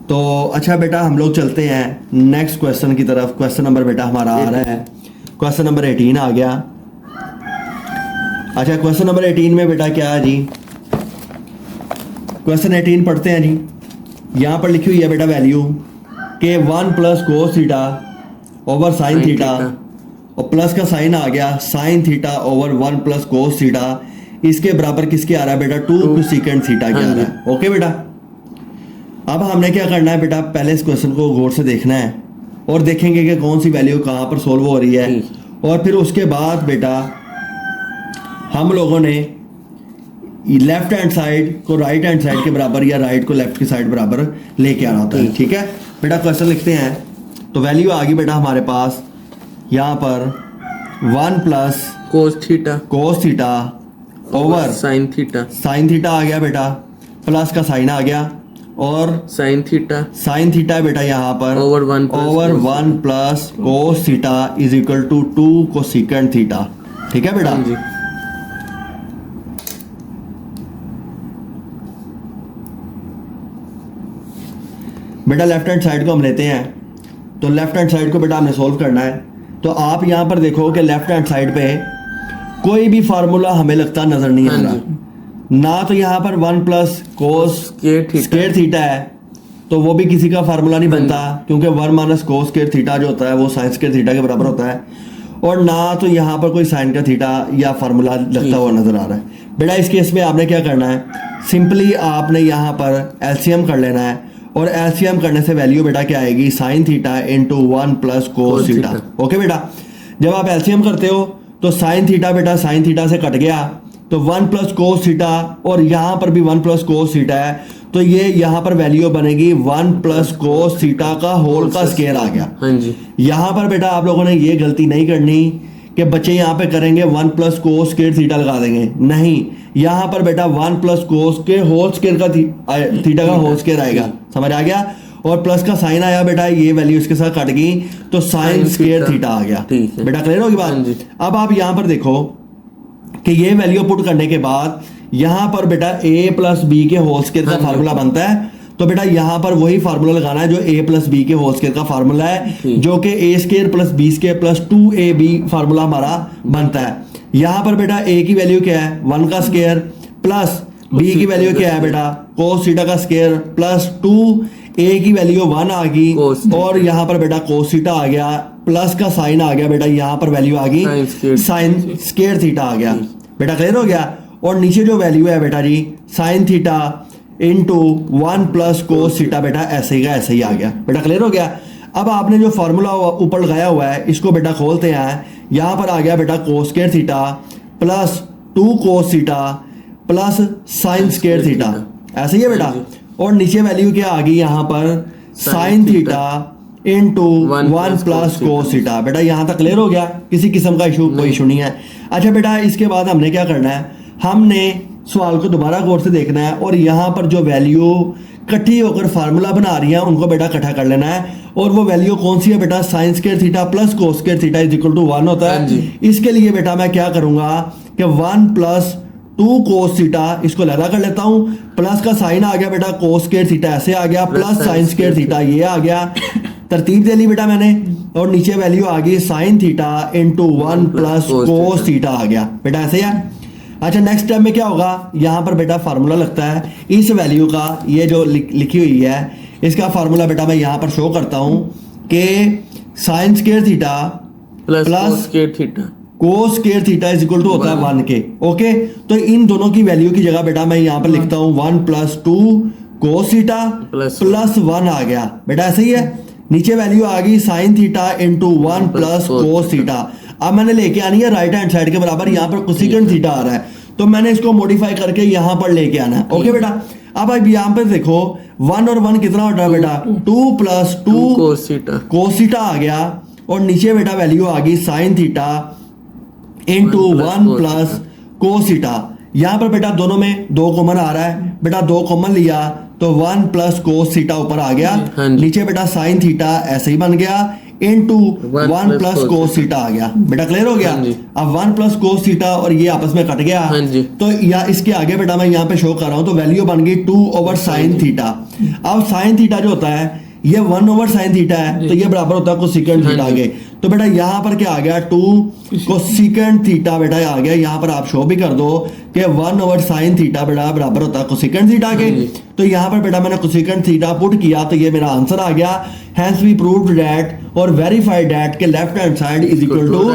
तो अच्छा बेटा हम लोग चलते हैं नेक्स्ट क्वेश्चन की तरफ। क्वेश्चन नंबर बेटा हमारा आ रहा है, क्वेश्चन नंबर 18 आ गया। अच्छा क्वेश्चन नंबर 18 में बेटा क्या है जी, क्वेश्चन 18 पढ़ते हैं जी। यहाँ पर लिखी हुई है बेटा वैल्यू के 1 plus cos theta over sine theta, और प्लस का साइन आ गया sign theta over 1 plus cos theta, इसके बराबर किसके आ रहा है बेटा 2 कोसेकेंट थीटा के आ रहा है। ओके बेटा, अब हमने क्या करना है बेटा, पहले इस क्वेश्चन को गौर से देखना है और देखेंगे कि कौन सी वैल्यू कहाँ पर सोल्व हो रही है, और फिर उसके बाद बेटा हम लोगों ने लेफ्ट हैंड साइड को राइट हैंड साइड के बराबर या राइट को लेफ्ट की साइड बराबर लेके आना होता है। ठीक है बेटा, क्वेश्चन लिखते हैं। तो वैल्यू आ गई बेटा हमारे पास यहाँ पर 1 plus cos theta over sine theta आ गया बेटा, प्लस का साइन आ गया, और साइन थीटा है बेटा यहाँ पर over 1 plus cos theta is equal to 2 cosecant theta. ठीक है बेटा, बेटा लेफ्ट हैंड साइड को हम लेते हैं। तो लेफ्ट हैंड साइड को बेटा हमने सोल्व करना है। तो आप यहाँ पर देखो कि लेफ्ट हैंड साइड पे कोई भी फार्मूला हमें लगता नजर नहीं आ रहा, ना तो यहाँ पर 1 प्लस कोस स्क्वायर थीटा है, तो वो भी किसी का फार्मूला नहीं बनता क्योंकि 1 माइनस कोस स्क्वायर थीटा जो होता है वो साइन स्क्वायर थीटा के बराबर होता है, और ना तो यहाँ पर कोई साइन का थीटा या फार्मूला लगता हुआ नजर आ रहा है। बेटा इस केस में आपने क्या करना है, सिंपली आपने यहाँ पर एलसीएम कर लेना है, और एलसीएम करने से वैल्यू बेटा क्या आएगी sign theta into 1 plus cos theta. Okay बेटा, जब आप एलसीएम करते हो तो साइन थीटा बेटा साइन थीटा से कट गया, तो 1 प्लस कोस थीटा, और यहाँ पर भी 1 प्लस कोस थीटा है, तो ये यहाँ पर वैल्यू बनेगी 1 प्लस कोस थीटा का होल का स्क्वायर आ गया। यहाँ पर बेटा आप लोगों ने ये गलती नहीं करनी कि बच्चे यहाँ पे करेंगे 1 प्लस कोस स्क्वायर थीटा लगा देंगे, नहीं, यहाँ पर बेटा 1 प्लस कोस के होल स्क्वायर का थीटा का होल स्क्वायर आएगा। समझ आ गया, और प्लस का साइन आया बेटा, ये वैल्यू इसके साथ कट गई तो साइन स्क्वायर थीटा आ गया। बेटा क्लियर होगी बात। अब आप यहाँ पर देखो कि ये वैल्यू पुट करने के बाद यहाँ पर बेटा a प्लस बी के होल स्क्वायर का फार्मूला बनता है, तो बेटा यहाँ पर वही फार्मूला लगाना है जो a प्लस बी के होल स्क्वायर का फार्मूला है, जो कि a square plus B square plus 2ab formula हमारा बनता है। यहाँ पर बेटा a की वैल्यू क्या है 1 का स्क्वायर, प्लस b की वैल्यू क्या है बेटा कोस थीटा का स्क्वायर, प्लस 2a की वैल्यू 1 आ गई, और यहाँ पर बेटा कोस थीटा आ गया, प्लस का साइन आ गया बेटा, यहाँ पर वैल्यू आ गई साइन स्क्वायर थीटा आ गया। बेटा क्लियर हो गया, और नीचे जो वैल्यू है बेटा जी sine theta into 1 plus cos theta बेटा ऐसे ही का ऐसे ही आ गया। बेटा क्लियर हो गया। अब आपने जो फॉर्मूला ऊपर लगाया हुआ है इसको बेटा खोलते हैं, यहाँ पर आ गया बेटा कोस स्क्वायर थीटा प्लस 2 कोस theta plus sine square theta, ऐसे ही है बेटा, और नीचे वैल्यू क्या आ गई यहाँ पर sign theta into 1 plus cos theta. बेटा यहाँ तक क्लियर हो गया, किसी किस्म का इशू कोई इशू नहीं है। अच्छा बेटा इसके बाद हमने क्या करना है, हमने सवाल को दोबारा गौर से देखना है, और यहाँ पर जो वैल्यू इकट्ठी होकर फार्मूला बना रही है उनको बेटा इकट्ठा कर लेना है, और वो वैल्यू कौन सी है बेटा sine square theta plus cos square theta is equal to 1 होता है। इसके लिए बेटा मैं क्या करूंगा कि 1 प्लस 2 कोस थीटा इसको लगा कर लेता हूं, प्लस का साइन आ गया बेटा कोस स्क्वायर थीटा ऐसे आ गया, प्लस साइन स्क्वायर थीटा ये आ गया, तरतीब दे ली बेटा मैंने, और नीचे वैल्यू आ गई sine theta into 1 plus cos theta आ गया। बेटा ऐसे है। अच्छा नेक्स्ट स्टेप में क्या होगा, यहाँ पर बेटा फार्मूला लगता है इस वैल्यू का, ये जो लिखी हुई है इसका फार्मूला बेटा मैं यहाँ पर शो करता हूँ कि sine square theta plus cos square theta is equal to होता है 1 के। ओके, तो इन दोनों की वैल्यू की जगह बेटा मैं यहाँ पर लिखता हूँ 1 प्लस 2 कोस थीटा प्लस 1 आ गया। बेटा ऐसे ही है, नीचे वैल्यू आ गई sine theta into 1 plus cos theta. अब मैंने लेके आनी है राइट हैंड साइड के बराबर, यहाँ पर कोसेकेंट थीटा आ रहा है, तो मैंने इसको मॉडिफाई करके यहाँ पर लेके आना है। ओके बेटा, अब यहाँ पर देखो 1 और 1 कितना होता है बेटा 2 प्लस 2 कोस थीटा आ गया, और नीचे बेटा वैल्यू आ गई sine theta into 1 plus cos theta. यहाँ पर बेटा दोनों में 2 कॉमन आ रहा है, बेटा 2 कॉमन लिया तो 1 प्लस कोस थीटा ऊपर आ गया, नीचे बेटा साइन थीटा ऐसे ही बन गया इनटू 1 प्लस कोस थीटा आ गया। बेटा क्लियर हो गया। हाँ जी। अब 1 प्लस कोस थीटा और ये आपस में कट गया। हाँ जी। तो या इसके आगे बेटा मैं यहाँ पे शो कर रहा हूँ, तो वैल्यू बन गई 2 ओवर साइन थीटा। अब साइन थीटा जो होता है ये 1 ओवर साइन थीटा है, तो ये बराबर होता है कोसेकेंट थीटा हाँ आगे। तो बेटा यहाँ पर क्या आ गया 2 कोसेकेंट थीटा बेटा आ गया। यहाँ पर आप शो भी कर दो कि 1 ओवर साइन थीटा बेटा बराबर होता है कोसेकेंट थीटा के। तो यहाँ पर बेटा मैंने कोसेकेंट थीटा पुट किया तो ये मेरा आंसर आ गया। हैंस वी प्रूव्ड दैट और वेरीफाइड दैट के left hand side is equal to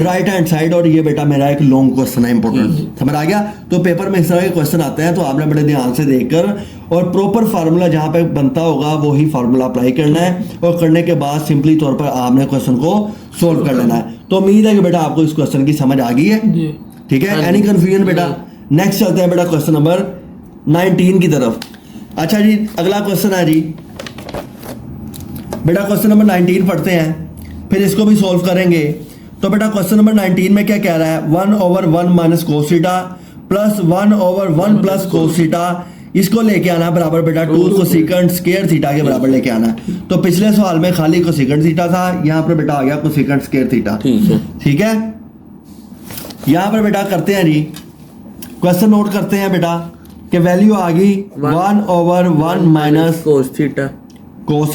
right hand side. और ये बेटा मेरा एक लॉन्ग क्वेश्चन है, इंपॉर्टेंट, समझ आ गया। तो पेपर में इस तरह के क्वेश्चन आते हैं तो आपने बड़े ध्यान से देखकर और प्रॉपर फार्मूला जहां पे बनता होगा वो ही फार्मूला अप्लाई करना है, और करने के बाद सिंपली तौर पर आपने क्वेश्चन को सोल्व कर लेना है। तो उम्मीद है कि बेटा आपको इस क्वेश्चन की समझ आ गई है, ठीक है। एनी कंफ्यूजन बेटा? नेक्स्ट चलते हैं बेटा क्वेश्चन नंबर 19 की तरफ। अच्छा जी, अगला क्वेश्चन है जी बेटा क्वेश्चन नंबर 19 पढ़ते हैं, फिर इसको भी सोल्व करेंगे। तो बेटा क्वेश्चन नंबर 19 में क्या कह रहा है, 1 over 1 minus cos theta plus 1 over 1 plus cos theta, इसको लेके आना है बराबर बेटा 2 कोसेकेंट स्क्वायर थीटा के बराबर लेके आना है। तो पिछले सवाल में खाली कोसेकेंट थीटा था, यहाँ पर बेटा आ गया कोसेकेंट स्क्वायर थीटा, ठीक है। यहाँ पर बेटा करते हैं जी क्वेश्चन नोट करते हैं बेटा कि वैल्यू आ गई 1 over 1 minus cos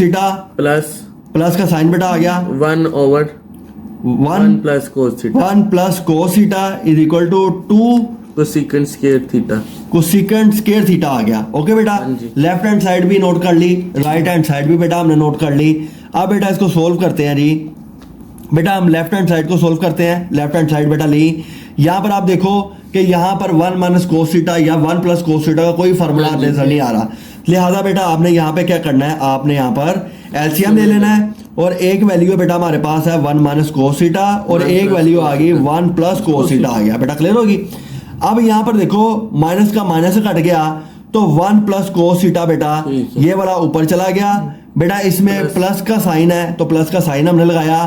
theta plus का साइन बेटा आ गया 1 over 1 plus cos theta is equal to 2 cosecant square theta आ गया। ओके बेटा, लेफ्ट हैंड साइड भी नोट कर ली, राइट हैंड साइड भी बेटा हमने नोट कर ली। अब बेटा इसको सोल्व करते हैं जी। बेटा हम लेफ्ट हैंड साइड को सोल्व करते हैं। लेफ्ट हैंड साइड बेटा ली, यहाँ पर आप देखो कि यहाँ पर 1 माइनस कोस थीटा या 1 प्लस कोस थीटा का कोई फार्मूला नजर नहीं आ रहा, लिहाजा बेटा आपने यहाँ पे क्या करना है, आपने यहाँ पर एलसीएम ले लेना है। और एक वैल्यू बेटा हमारे पास है 1 माइनस कोस थीटा और एक वैल्यू आ गई 1 प्लस कोस थीटा आ गया। बेटा क्लियर होगी। अब यहाँ पर देखो माइनस का माइनस से कट गया तो 1 प्लस कोस थीटा बेटा ये वाला ऊपर चला गया। बेटा इसमें प्लस का साइन है तो प्लस का साइन हमने लगाया।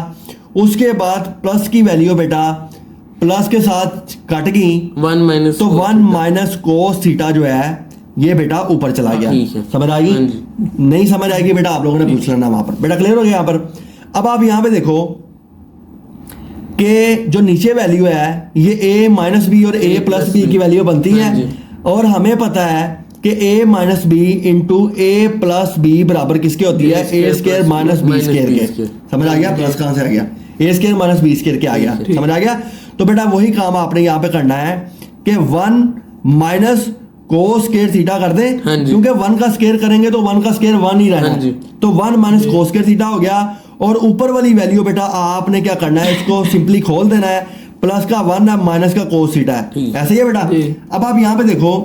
उसके बाद प्लस की वैल्यू बेटा प्लस के साथ कट गई 1 माइनस, तो 1 माइनस कोस थीटा जो है ये बेटा ऊपर चला गया। समझ आएगी? नहीं समझ आएगी बेटा आप लोगों ने पूछ लेना वहां पर। बेटा क्लियर हो गया यहाँ पर। अब आप यहाँ पे देखो कि जो नीचे वैल्यू है ये a माइनस बी और a प्लस बी की वैल्यू बनती है, और हमें पता है कि a minus B into a plus B बराबर किसके होती है, a square minus B square के। समझ आ गया? प्लस कहां से आ गया, a square minus B square के आ गया। समझ आ गया? तो बेटा वही काम आपने यहाँ पे करना है कि 1 माइनस कोस स्क्वायर थीटा कर दे, क्योंकि 1 का स्क्वायर करेंगे तो 1 का स्क्वायर 1 ही रहना है। तो 1 माइनस कोस स्क्वायर थीटा हो गया। और ऊपर वाली वैल्यू बेटा आपने क्या करना है, इसको सिंपली खोल देना है। प्लस का 1 है, माइनस का कोस थीटा है, ऐसे ही है बेटा। अब आप यहाँ पे देखो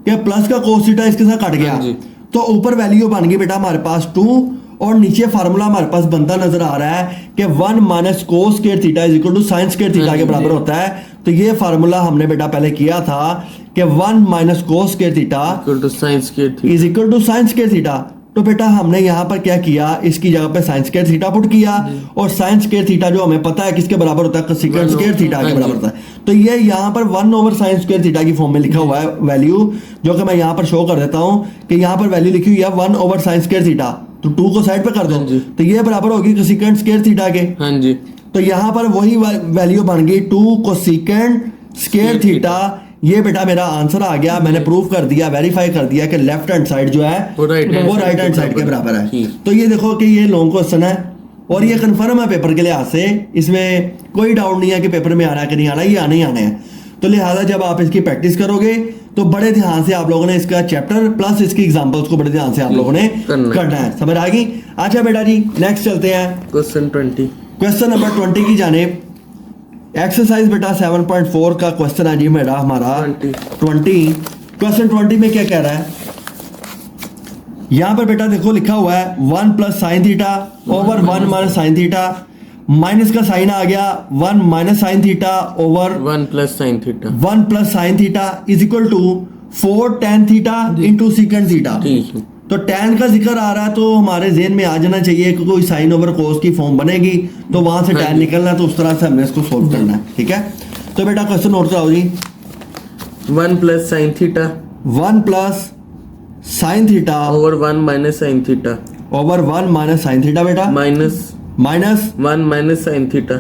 कि प्लस का कोस थीटा इसके साथ कट गया, तो ऊपर वैल्यू बन गई बेटा हमारे पास 2, और नीचे फार्मूला हमारे पास बनता नजर आ रहा है कि 1 minus cos square theta is equal to sine square theta के बराबर होता है। तो ये फार्मूला हमने बेटा पहले किया था कि 1 minus cos square theta is equal to sine square theta. तो बेटा हमने यहाँ पर क्या किया, इसकी जगह पे साइन स्क्वायर थीटा पुट किया, और साइन स्क्वायर थीटा जो हमें पता है किसके बराबर होता है, कोसेकेंट स्क्वायर थीटा के बराबर होता है। तो ये यहाँ पर 1 ओवर साइन स्क्वायर थीटा की फॉर्म में लिखा हुआ है वैल्यू, जो कि मैं यहाँ पर शो कर देता हूँ कि यहाँ पर वैल्यू लिखी हुई है 1 ओवर साइन स्क्वायर थीटा। तो 2 को साइड पे कर दो तो ये बराबर होगी कोसेकेंट स्क्वायर थीटा के। तो यहाँ पर वही वैल्यू बन गई 2 कोसेकेंट स्क्वायर थीटा। ये बेटा मेरा आंसर आ गया, मैंने प्रूव कर दिया, वेरीफाई कर दिया कि लेफ्ट हैंड साइड जो है वो राइट हैंड साइड के बराबर है। तो ये देखो कि ये लॉन्ग क्वेश्चन है और ये कंफर्म है पेपर के लिहाज से, इसमें कोई डाउट नहीं है कि पेपर में आना है कि नहीं आना, ये आने ही आने हैं। तो लिहाजा जब आप इसकी प्रैक्टिस करोगे तो बड़े ध्यान से आप लोगों ने इसका चैप्टर प्लस इसकी एग्जांपल्स को बड़े ध्यान से आप लोगों ने करना है। समझ आ गई? अच्छा बेटा जी नेक्स्ट चलते हैं क्वेश्चन नंबर 20 की जानिब। एक्सरसाइज बेटा 7.4 का क्वेश्चन है जी मेरा हमारा 20। क्वेश्चन 20 में क्या कह रहा है, यहां पर बेटा देखो लिखा हुआ है 1 plus sine theta over 1 minus sine theta, minus का साइन आ गया 1 minus sine theta over 1 plus sine theta is equal to 4 tan theta into secant theta. तो tan का जिक्र आ रहा है तो हमारे ज़हन में आ जाना चाहिए कि कोई साइन ओवर कोस की फॉर्म बनेगी, तो वहां से tan निकलना है, तो उस तरह से हमने इसको सोल्व करना है। ठीक है, तो बेटा क्वेश्चन नोट कराओ जी। 1 plus sine theta 1 plus sine theta over 1 minus sine theta over 1 minus sine theta बेटा minus 1 minus sine theta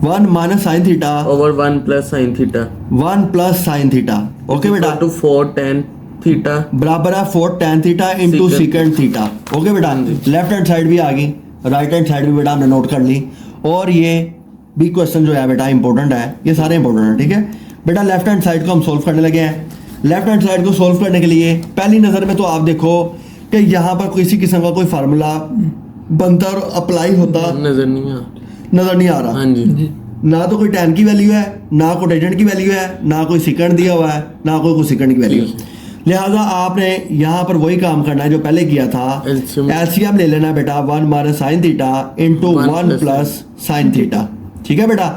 1 minus sine theta over 1 plus sine theta 1 plus sine theta. Okay बेटा, two 4 tan theta बराबर है 4 tan theta into secant theta. Okay बेटा, left hand side भी आ गई, right hand side भी बेटा हमने नोट कर ली। और ये भी क्वेश्चन जो है बेटा इंपॉर्टेंट है, ये सारे इंपॉर्टेंट है। ठीक है बेटा, लेफ्ट हैंड साइड को हम सोल्व करने लगे हैं। लेफ्ट हैंड साइड को सोल्व करने के लिए पहली नज़र में तो आप देखो कि यहाँ पर किसी किस्म का कोई फार्मूला बनता और अप्लाई होता नजर नहीं आ रहा। हाँ जी, ना तो कोई tan की वैल्यू है, ना कोई टेजेंट की वैल्यू है, ना कोई सेकंड दिया हुआ है, ना कोई सेकंड की वैल्यू है। लिहाजा आपने यहाँ पर वही काम करना है जो पहले किया था, एलसीएम ले लेना बेटा 1 minus sine theta into 1 plus sine theta. ठीक है बेटा,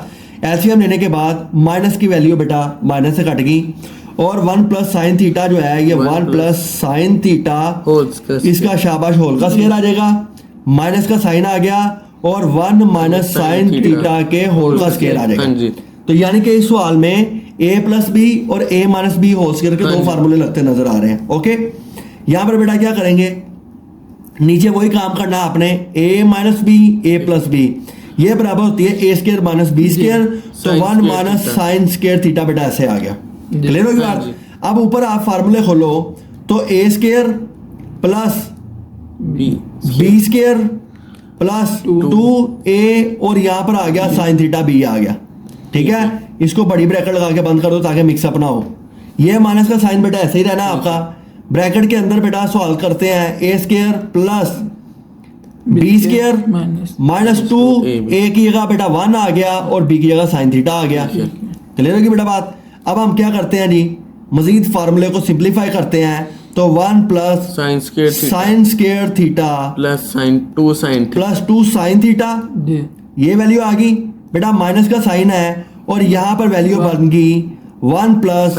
एलसीएम लेने के बाद माइनस की वैल्यू बेटा माइनस से कट गई और 1 प्लस साइन थीटा जो है ये 1 प्लस साइन थीटा, इसका शाबाश होल का स्क्वायर आ जाएगा, माइनस का साइन आ गया और 1 माइनस साइन थीटा के होल का स्क्वायर आ जाएगा। तो यानी कि इस सवाल में a प्लस बी और a minus B whole square के दो फार्मूले लगते नजर आ रहे हैं। ओके, यहां पर बेटा क्या करेंगे, नीचे वही काम करना है आपने, a minus B a plus B ये बराबर होती है a square minus B square, तो 1 माइनस साइन स्क्वायर थीटा बेटा ऐसे आ गया। क्लियर होगी बात? अब ऊपर आप फार्मूले खोलो तो a square plus B square plus 2a और यहां पर आ गया साइन थीटा b आ गया। ठीक है, इसको बड़ी ब्रैकेट लगा के बंद कर दो ताकि मिक्सअप ना हो। ये माइनस का साइन बेटा ऐसे ही रहना आपका। ब्रैकेट के अंदर बेटा सवाल करते हैं a square plus B square minus 2a की जगह बेटा 1 आ गया और b की जगह साइन थीटा आ गया। क्लियर होगी बेटा बात? अब हम क्या करते हैं जी, मजीद फार्मूले को सिंप्लीफाई करते हैं तो 1 plus sine square theta plus 2 sine theta ये वैल्यू आ गई बेटा, माइनस का साइन है और यहाँ पर वैल्यू बन गई 1 plus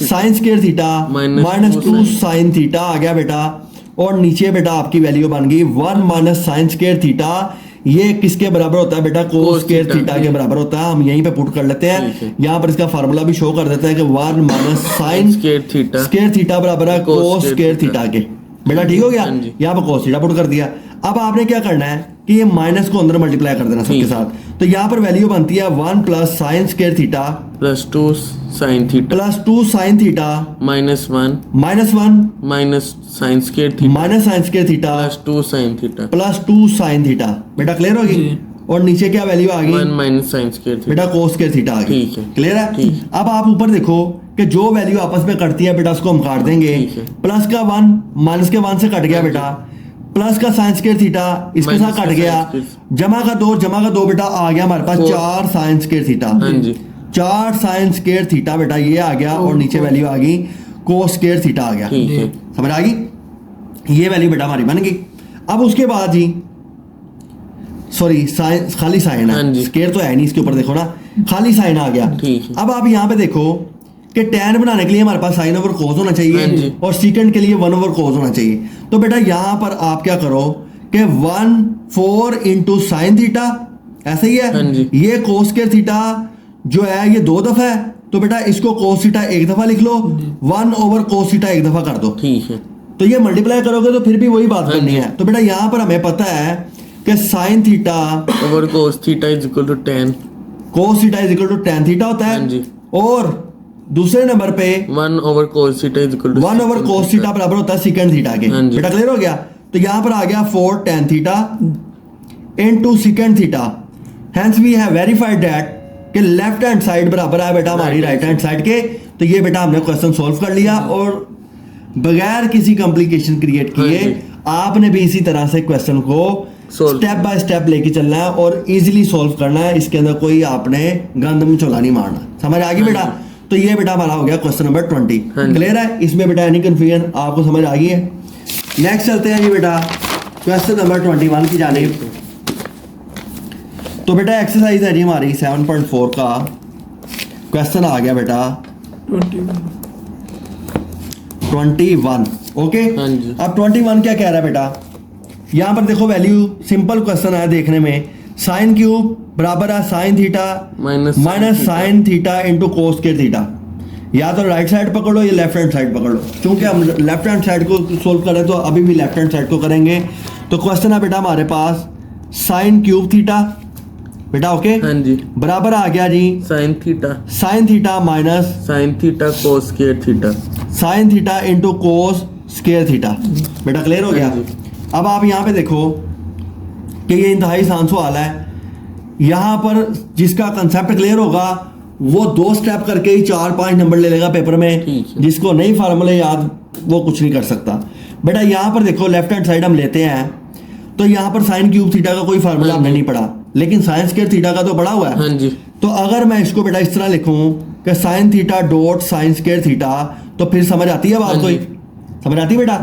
sine square theta minus 2 sine theta आ गया बेटा। और नीचे बेटा आपकी वैल्यू बन गई 1 माइनस साइन स्क्वायर थीटा, ये किसके बराबर होता है बेटा, कोस स्क्वायर थीटा के बराबर होता है। हम यहीं पे पुट कर लेते हैं, यहाँ पर इसका फार्मूला भी शो कर देता है कि 1 माइनस साइन स्क्वायर थीटा बराबर है कोस स्क्वायर थीटा के। बेटा ठीक हो गया, यहाँ पर कोस थीटा पुट कर दिया। अब आपने क्या करना है कि ये माइनस को अंदर मल्टीप्लाई कर देना सबके साथ, तो यहाँ पर वैल्यू बनती है 1 plus sine square theta plus 2 sine theta minus 1 minus sine square theta plus 2 sine theta. बेटा क्लियर होगी? और नीचे क्या वैल्यू आ गई, 1 माइनस साइन स्क्वायर बेटा कोस स्क्वायर थीटा आ गई। क्लियर है? अब आप ऊपर देखो कि जो वैल्यू आपस में कटती है बेटा उसको हम काट देंगे। प्लस का 1 माइनस के 1 से कट गया बेटा, प्लस का साइन स्क्वायर थीटा इसके साथ कट गया, जमा का 2 बेटा आ गया हमारे पास 4 sign square theta. 4 sign square theta बेटा ये आ गया और नीचे वैल्यू आ गई कोस स्क्वायर थीटा आ गया। समझ आ गई? ये वैल्यू बेटा हमारी बन गई। अब उसके बाद जी सॉरी साइन खाली साइन है, स्क्वायर तो है नहीं इसके ऊपर, देखो ना खाली साइन आ गया। अब आप यहाँ पे देखो कि tan बनाने के लिए हमारे पास साइन ओवर कोस होना चाहिए और सीकेंड के लिए 1 ओवर कोस होना चाहिए। तो बेटा यहाँ पर आप क्या करो कि 1/4 इंटू साइन थीटा, ऐसे ही है। ये कोस स्क्वायर थीटा जो है ये 2 दफा है, तो बेटा इसको कोस थीटा 1 दफा लिख लो, 1 ओवर कोस थीटा 1 दफा कर दो। ठीक है, तो ये मल्टीप्लाई करोगे तो फिर भी वही बात करनी है। तो बेटा यहाँ पर हमें पता है कि sine theta over cos theta is equal to tan, cos theta is equal to tan theta होता है। और दूसरे नंबर पे 1 over cos theta is equal to 1 over cos theta बराबर होता है सेकंड थीटा के। बेटा क्लियर हो गया? तो यहाँ पर आ गया 4 tan theta into second theta. Hence we have verified that कि लेफ्ट हैंड साइड बराबर है बेटा हमारी राइट हैंड साइड के। तो ये बेटा हमने क्वेश्चन सॉल्व कर लिया और बगैर किसी कॉम्प्लिकेशन क्रिएट किए आपने भी इसी तरह से क्वेश्चन को स्टेप बाय स्टेप लेके चलना है और इजीली सॉल्व करना है। इसके अंदर कोई आपने गंद में चोला नहीं मारना। समझ आ गई बेटा? तो ये बेटा हमारा हो गया क्वेश्चन नंबर 20। क्लियर है? इसमें बेटा एनी कंफ्यूजन आपको समझ आ गई है? नेक्स्ट चलते हैं जी बेटा क्वेश्चन नंबर 21 की जानिब। तो बेटा एक्सरसाइज है जी हमारी 7.4 का क्वेश्चन आ गया बेटा 21। ओके, अब 21 क्या कह रहा है बेटा? यहाँ पर देखो वैल्यू सिंपल क्वेश्चन है देखने में, साइन क्यूब बराबर है sine theta minus sine theta into cos square theta. या तो राइट साइड पकड़ लो या लेफ्ट हैंड साइड पकड़ लो। चूंकि हम लेफ्ट हैंड साइड को सोल्व करें तो अभी भी लेफ्ट हैंड साइड को करेंगे। तो क्वेश्चन है बेटा हमारे पास साइन क्यूब थीटा बेटा, ओके हाँ जी, बराबर आ गया जी sine theta minus sine theta cos square theta, sine theta into cos square theta. बेटा क्लियर हो गया। हाँ जी। अब आप यहाँ पे देखो कि ये इंतहाई आसान सवाल है। यहाँ पर जिसका कंसेप्ट क्लियर होगा वो 2 स्टेप करके ही 4-5 नंबर ले लेगा पेपर में। ठीक है। जिसको नहीं फार्मूले याद वो कुछ नहीं कर सकता। बेटा यहाँ पर देखो लेफ्ट हैंड साइड हम लेते हैं तो यहाँ पर साइन क्यूब थीटा का कोई फार्मूला हमने नहीं पढ़ा, लेकिन साइन स्क्वायर थीटा का तो पढ़ा हुआ है। हाँ जी, तो अगर मैं इसको बेटा इस तरह लिखूं कि sine theta dot sign square theta, तो फिर समझ आती है बात? हाँ कोई जी। समझ आती है बेटा?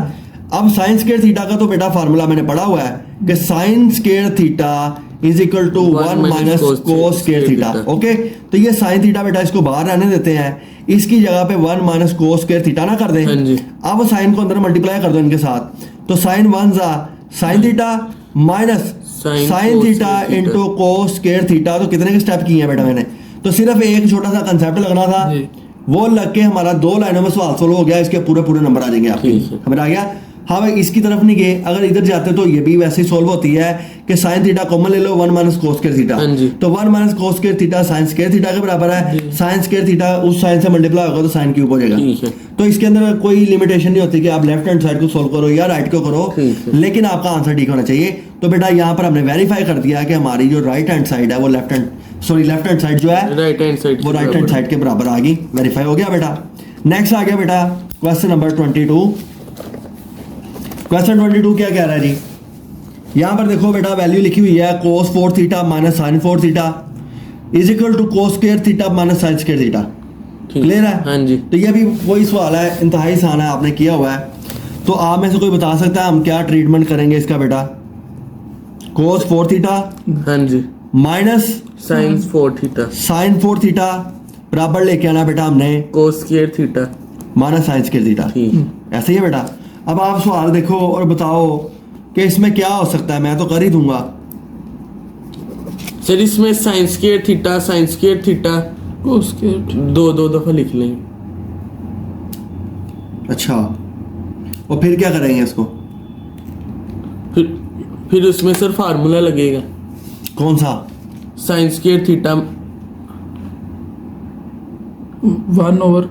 अब साइन स्क्वायर थीटा का तो बेटा फार्मूला मैंने पढ़ा हुआ है कि sine square theta is equal to 1 minus cos square theta. Okay, तो ये साइन थीटा बेटा इसको बाहर रहने देते हैं, इसकी जगह पे 1 माइनस कोस स्क्वायर थीटा ना कर दें। हाँ जी। अब साइन को अंदर मल्टीप्लाई कर दो इनके साथ, तो साइन 1 जा sign theta minus sine theta into cos square theta. तो कितने के स्टेप किए हैं बेटा मैंने? तो सिर्फ एक छोटा सा कंसेप्ट लगना था, वो लग के हमारा 2 लाइनों में सवाल सोल्व हो गया। इसके पूरे पूरे नंबर आ जाएंगे आपके। समझ आ गया? हाँ भाई, इसकी तरफ नहीं गए, अगर इधर जाते तो ये भी वैसे ही सोल्व होती है कि साइन थीटा कॉमन ले लो 1 माइनस कोस स्क्वायर थीटा। तो 1 minus cos square theta sign square theta के बराबर है। साइन स्क्वायर थीटा उस साइन से मल्टीप्लाई होगा तो साइन क्यूब हो जाएगा। तो इसके अंदर कोई लिमिटेशन नहीं होती कि आप लेफ्ट हैंड साइड को सोल्व करो या राइट को करो, लेकिन आपका आंसर ठीक होना चाहिए। तो बेटा यहाँ पर हमने वेरीफाई कर दिया कि हमारी जो राइट हैंड साइड है वो लेफ्ट हैंड साइड जो है राइट हैंड साइड वो राइट हैंड साइड के बराबर आ गई। वेरीफाई हो गया बेटा। नेक्स्ट आ गया बेटा क्वेश्चन नंबर 22। क्वेश्चन 22 क्या कह रहा है जी? यहां पर देखो बेटा वैल्यू लिखी हुई है cos 4 theta minus sine 4 theta is equal to cos square theta minus sine square theta. Clear है? हाँ जी। तो ये भी वही सवाल है, इंतहाई आसान है, आपने किया हुआ है। तो आप में से कोई बता सकता है हम क्या ट्रीटमेंट करेंगे इसका बेटा? cos 4 थीटा हाँ जी minus sine 4 theta sine 4 theta बराबर लेके आना बेटा हमने cos square theta minus sine square theta. ठीक। ऐसे ही है बेटा। अब आप सवाल देखो और बताओ कि इसमें क्या हो सकता है। मैं तो कर ही दूंगा सर, इसमें sign square theta cos square दो दफा लिख लेंगे। अच्छा, और फिर क्या करेंगे इसको? फिर उसमें सर फार्मूला लगेगा। कौन सा? Sign square theta 1/।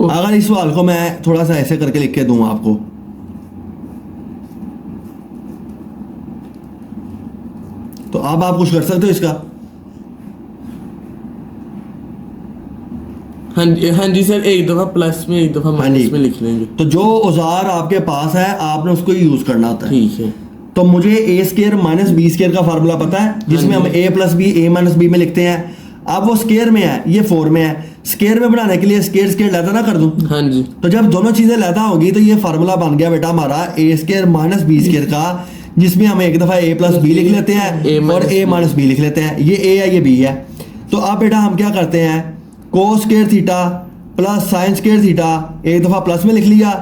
अगर इस सवाल को मैं थोड़ा सा ऐसे करके लिख के दूं आपको, तो अब आप कुछ कर सकते हो इसका? हाँ जी सर, एक दफा प्लस में एक दफा माइनस में लिख लेंगे। तो जो औजार आपके पास है आपने उसको यूज करना होता है। ठीक है। तो मुझे ए स्क्वायर माइनस बी स्क्वायर का फार्मूला पता है, जिसमें हम ए प्लस बी ए माइनस बी में लिखते हैं। अब वो स्क्वायर में है, ये 4 में है। स्क्वायर में बनाने के लिए स्क्वायर लैदा ना कर दूं। हाँ जी। तो जब दोनों चीजें लैदा होगी तो ये फार्मूला बन गया बेटा हमारा ए स्क्वायर माइनस बी स्क्वायर का, जिसमें हम एक दफा ए प्लस बी लिख लेते हैं और ए माइनस बी लिख लेते हैं। ये ए है ये बी है। तो अब बेटा हम क्या करते हैं, कोस square theta plus sine square theta एक दफा प्लस में लिख लिया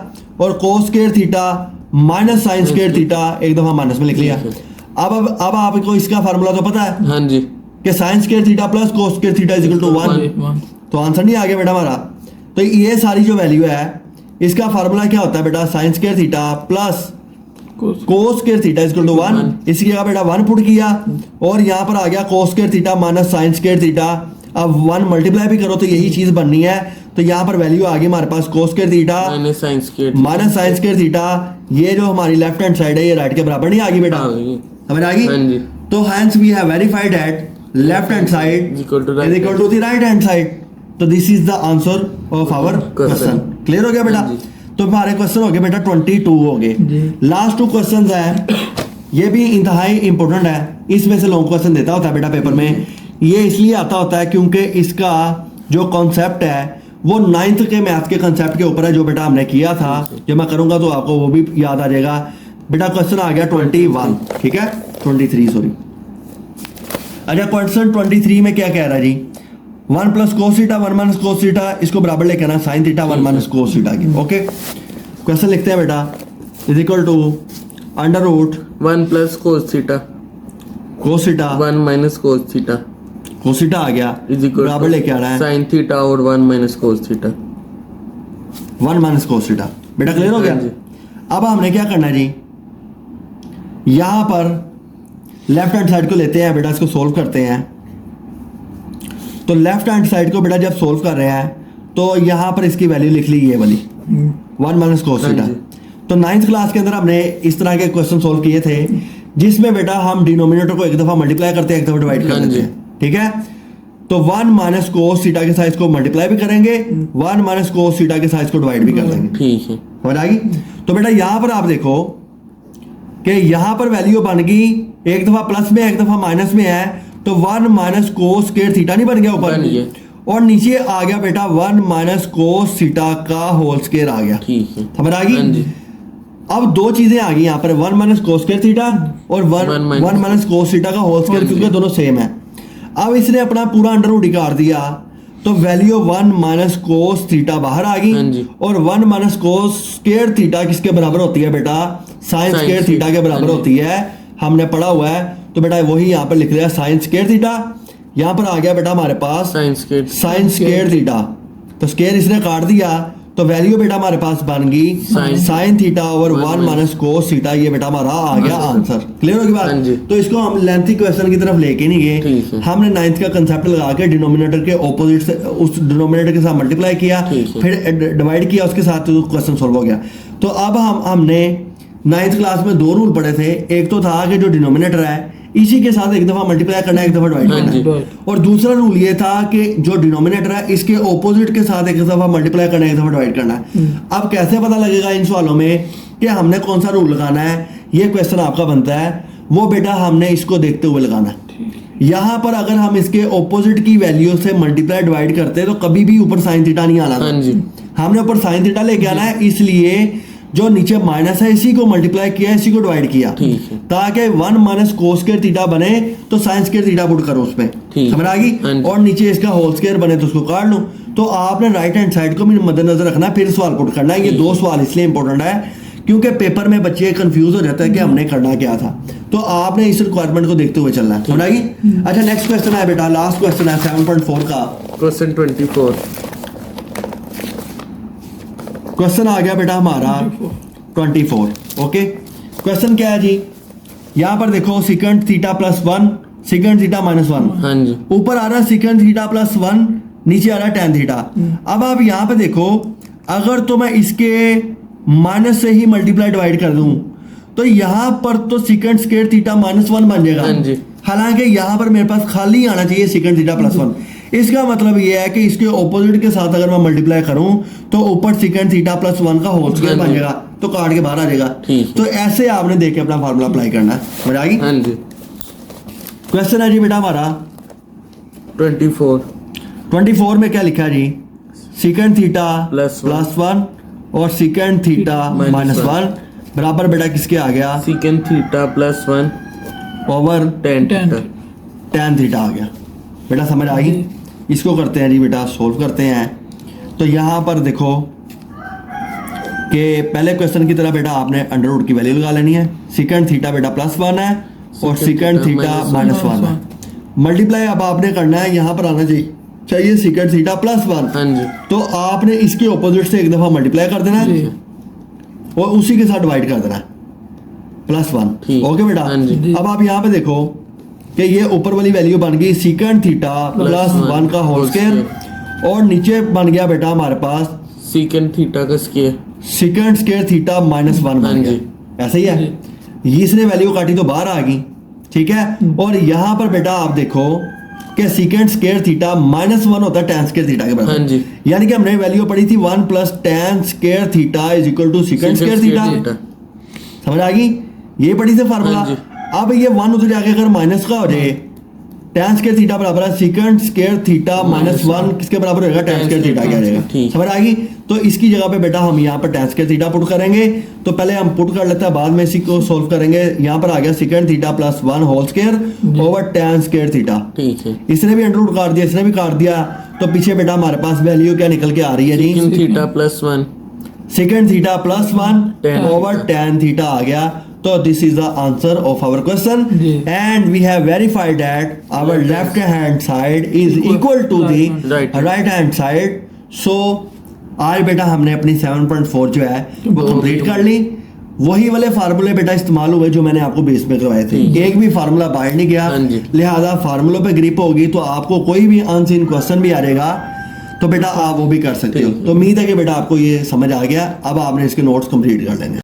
और कोस square theta minus sine square theta एक दफा माइनस में लिख लिया। अब आपको इसका फार्मूला तो पता है हाँ जी कि sine square theta plus cos square theta is equal to 1। तो आंसर नहीं आ गया बेटा हमारा। तो ये सारी जो वैल्यू है इसका फार्मूला क्या होता है बेटा? Sine square theta plus cos square theta is equal to 1। इसकी जगह बेटा 1 पुट किया और यहाँ पर आ गया कोस square theta minus sine square theta. अब 1 मल्टीप्लाई भी करो तो यही चीज बननी है। तो यहाँ पर वैल्यू आ गई हमारे पास cos square theta minus sine square theta. ये जो हमारी लेफ्ट हैंड साइड है ये राइट के बराबर नहीं आ गई बेटा? समझ आ गई? तो hence we have verified that left hand side is equal to the right hand side. तो this is the answer of our question. Clear हो गया बेटा? तो हमारे क्वेश्चन हो गए बेटा 22 हो गए। लास्ट 2 क्वेश्चंस है, ये भी इंतहाई इंपॉर्टेंट है। इसमें से लॉन्ग क्वेश्चन देता होता है बेटा पेपर में। ये इसलिए आता होता है क्योंकि इसका जो कॉन्सेप्ट है वो 9th के मैथ के कॉन्सेप्ट के ऊपर है, जो बेटा हमने किया था। जब मैं करूंगा तो आपको वो भी याद आ जाएगा। बेटा क्वेश्चन आ गया 21, ठीक है 23 सॉरी। अच्छा क्वेश्चन 23 में क्या कह रहा है जी? 1 plus cos theta 1 minus cos theta, इसको बराबर लेके आना sine theta 1 minus cos theta की। ओके, क्वेश्चन लिखते हैं बेटा is equal to under root 1 plus cos theta 1 minus cos theta आ गया बराबर लेके आना है साइन थीटा और 1 minus cos theta 1 minus cos theta. बेटा क्लियर हो गया? अब हमने क्या करना है जी, यहां पर लेफ्ट हैंड साइड को लेते हैं बेटा, इसको सोल्व करते हैं। तो लेफ्ट हैंड साइड को बेटा जब सोल्व कर रहे हैं तो यहाँ पर इसकी वैल्यू लिख ली ये वाली 1 माइनस कोस थीटा। तो 9th क्लास के अंदर हमने इस तरह के क्वेश्चन सोल्व किए थे जिसमें बेटा हम डिनोमिनेटर को एक दफा मल्टीप्लाई करते हैं, एक दफा डिवाइड कर देते हैं, ठीक है। तो 1 माइनस कोस थीटा के साइज को मल्टीप्लाई भी करेंगे, 1 माइनस कोस थीटा के साइज को डिवाइड भी कर देंगे, ठीक है, समझ आ गई। तो बेटा यहाँ पर आप देखो कि यहाँ पर वैल्यू बन गई, एक दफा प्लस में एक दफा माइनस में है, तो 1 माइनस कोस स्क्वायर थीटा नहीं बन गया ऊपर, और नीचे आ गया बेटा 1 माइनस कोस थीटा का होल स्क्वायर आ गया, ठीक है, समझ आ गई। अब दो चीजें आ गई यहाँ पर, 1 माइनस कोस स्क्वायर थीटा और 1 माइनस कोस थीटा का होल स्क्वायर, क्योंकि दोनों सेम है। अब इसने अपना पूरा अंडर रूट निकाल दिया, तो वैल्यू 1 माइनस कोस थीटा बाहर आ गई, और 1 माइनस कोस स्क्वायर थीटा किसके बराबर होती है बेटा, साइन स्क्वायर थीटा के बराबर होती है, हमने पढ़ा हुआ है। तो बेटा वही यहाँ पर लिख लिया साइन स्क्वायर थीटा, यहाँ पर आ गया बेटा हमारे पास साइन स्क्वायर थीटा। तो स्क्वायर इसने काट दिया, तो वैल्यू बेटा हमारे पास बन गई sine theta over 1 minus cos theta, ये बेटा हमारा आ गया आंसर। क्लियर होगी बात। तो इसको हम लेंथी क्वेश्चन की तरफ लेके नहीं गए, हमने 9th का कंसेप्ट लगा के डिनोमिनेटर के ऑपोजिट से उस डिनोमिनेटर के साथ मल्टीप्लाई किया, फिर डिवाइड किया, उसके साथ क्वेश्चन सोल्व हो गया। तो अब हमने 9th क्लास में 2 रूल पढ़े थे, एक तो था कि जो डिनोमिनेटर है इसी के साथ एक दफा मल्टीप्लाई करना है, एक दफा डिवाइड करना है, और दूसरा रूल ये था कि जो डिनोमिनेटर है इसके ऑपोजिट के साथ एक दफा मल्टीप्लाई करना है, एक दफा डिवाइड करना है। अब कैसे पता लगेगा इन सवालों में कि हमने कौन सा रूल लगाना है, ये क्वेश्चन आपका बनता है, वो बेटा हमने इसको देखते हुए लगाना है। यहाँ पर अगर हम इसके ऑपोजिट की वैल्यू से मल्टीप्लाई डिवाइड करते हैं तो कभी भी ऊपर साइन थीटा नहीं आना था, हमने ऊपर साइन थीटा लेके आना है, इसलिए जो नीचे माइनस है इसी को मल्टीप्लाई किया, इसी को डिवाइड किया, ताकि 1 माइनस कोस स्क्वायर थीटा बने तो साइन स्क्वायर थीटा पुट करो उसमें, समझ आ गई, और नीचे इसका होल स्क्वायर बने तो उसको काट लो। तो आपने राइट हैंड साइड को भी मद्देनजर रखना, फिर सवाल पुट करना है। ये 2 सवाल इसलिए इंपॉर्टेंट है क्योंकि पेपर में बच्चे कंफ्यूज हो जाते हैं कि हमने करना क्या था, तो आपने इस रिक्वायरमेंट को देखते हुए चलना है, समझ आ गई। अच्छा नेक्स्ट क्वेश्चन है बेटा, लास्ट क्वेश्चन है 7.4 का क्वेश्चन 24। क्वेश्चन आ गया बेटा हमारा 24। ओके, क्वेश्चन क्या है जी, यहाँ पर देखो second theta plus 1, secant theta minus 1, हाँ जी, ऊपर आ रहा है सिकेंड थीटा प्लस 1, नीचे आ रहा है tan थीटा। अब आप यहाँ पे देखो, अगर तो मैं इसके माइनस से ही मल्टीप्लाई डिवाइड कर दूं तो यहाँ पर तो सिकेंड स्क्वायर थीटा माइनस 1 बन जाएगा, हालांकि यहाँ पर मेरे पास खाली आना चाहिए सिकेंड थीटा प्लस 1। इसका मतलब ये है कि इसके ऑपोजिट के साथ अगर मैं मल्टीप्लाई करूं तो ऊपर सिकेंड थीटा प्लस 1 का होल स्क्वायर बन जाएगा, तो काट के बाहर आ जाएगा। तो ऐसे आपने देख के अपना फार्मूला अप्लाई करना है, समझ आ गई। हाँ जी। क्वेश्चन है जी बेटा हमारा 24 में क्या लिखा है जी, सिकेंड थीटा प्लस 1 और सिकेंड थीटा माइनस 1 बराबर बेटा किसके आ गया, secant theta plus 1 over tan theta आ गया। बेटा समझ आ गई। इसको करते हैं जी बेटा, सोल्व करते हैं। तो यहाँ पर देखो कि पहले क्वेश्चन की तरह बेटा आपने अंडर रूट की वैल्यू लगा लेनी है। सिकेंड थीटा बेटा प्लस 1 है और सिकेंड थीटा माइनस 1 है। मल्टीप्लाई अब आपने करना है, यहाँ पर आना चाहिए सिकेंड थीटा प्लस 1, तो आपने इसके ऑपोजिट से एक दफा मल्टीप्लाई कर देना है और उसी के साथ डिवाइड कर देना है प्लस 1। ओके बेटा, अब आप यहाँ पे देखो कि ये ऊपर वाली वैल्यू बन गई सिकेंड थीटा प्लस 1 का होल स्क्वायर और नीचे बन गया बेटा हमारे पास सिकेंड थीटा का square, secant square theta minus 1 बन गया। ऐसा ही है, इसने वैल्यू काटी तो बाहर आ गई, ठीक है। और यहाँ पर बेटा आप देखो कि सिकेंड स्क्वायर थीटा माइनस 1 होता है tan स्क्वायर थीटा के बराबर, यानी कि हमने वैल्यू पढ़ी थी 1 plus tan square theta is equal to secant square theta. समझ आ गई, ये पढ़ी थी फार्मूला। अब ये 1 उधर जाके अगर माइनस का हो जाए, tan स्क्वायर थीटा बराबर है सिकेंड स्क्वायर थीटा माइनस 1 किसके बराबर होगा, tan स्क्वायर थीटा क्या जाएगा, समझ आ गई। तो इसकी जगह पे बेटा हम यहाँ पर tan स्क्वायर थीटा पुट करेंगे, तो पहले हम पुट कर लेते हैं, बाद में इसी को सोल्व करेंगे। यहाँ पर आ गया secant theta plus 1 whole square over tan square theta, इसने भी अंडर रूट काट दिया, इसने भी काट दिया, तो पीछे बेटा हमारे पास वैल्यू क्या निकल के आ रही है जी, secant theta plus 1, secant theta plus 1 over tan theta आ गया। So this is the answer of our question, and we have verified that our left hand side is equal to the right hand side. So आज बेटा हमने अपनी 7.4 जो है वो complete कर ली। वही वाले फार्मूले बेटा इस्तेमाल हुए जो मैंने आपको बेस में करवाए थे। एक भी फार्मूला बाहर नहीं गया, लिहाजा फार्मूलों पे ग्रिप होगी तो आपको कोई भी अनसीन क्वेश्चन भी आ रहेगा तो बेटा आप वो भी कर सकते हो। तो उम्मीद है कि बेटा आपको ये समझ आ गया। अब आपने इसके नोट्स कंप्लीट कर लेंगे।